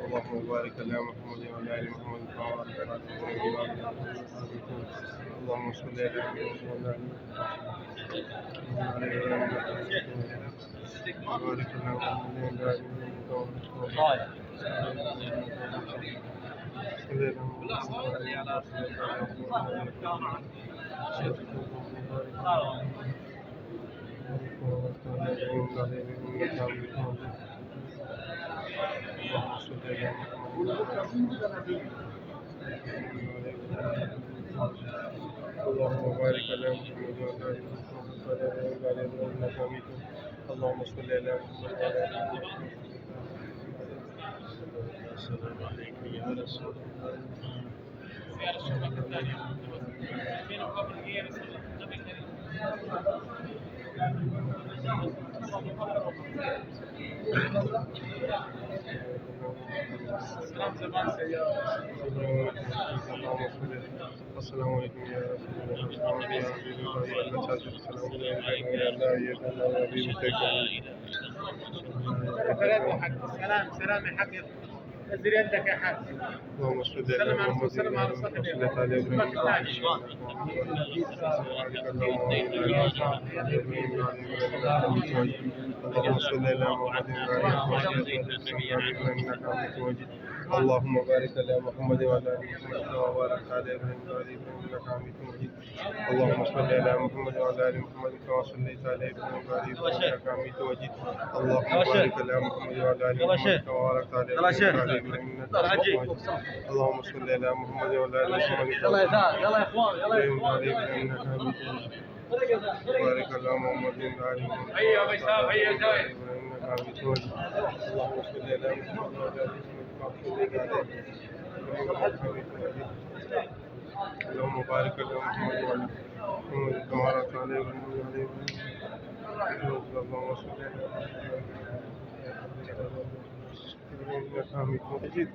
اللهم بارك على محمد وعلى ال محمد كما باركت على ابراهيم وعلى ال ابراهيم. اللهم صل على محمد وعلى ال محمد وبارك على محمد وعلى ال اللهم بارك على محمد وعلى ال محمد. اللهم صل على محمد وعلى ال السلام عليكم يا رسول الله. يا رسول الله الثاني فين قبل يا رسول الله النبي الكريم. سلام زمان سيارة. السلام عليكم يا رسول الله. سلام سلام يا حق نزل يدك يا حق. اللهم صل على سلم على محمد سلم على صاحبي. اللهم صل على محمد. اللهم بارك على محمد وعلى ال محمد كما باركت على ابراهيم وعلى ال انك حميد مجيد. اللهم صل على محمد وعلى ال محمد كما صليت على ابراهيم وعلى ال انك حميد مجيد. اللهم بارك على محمد وعلى ال محمد كما باركت على ابراهيم وعلى ال انك حميد مجيد. اللهم صل على محمد وعلى ال محمد يلا يا اخوان يلا يا اخوان. بارك على محمد وعلى ال محمد. هيا بيساو هيا جاي. اللهم صل على محمد وعلى ال محمد. اللهم بارك على محمد وعلى محمد كما باركت على ابراهيم وعلى ال اللهم صل على انك حميد مجيد.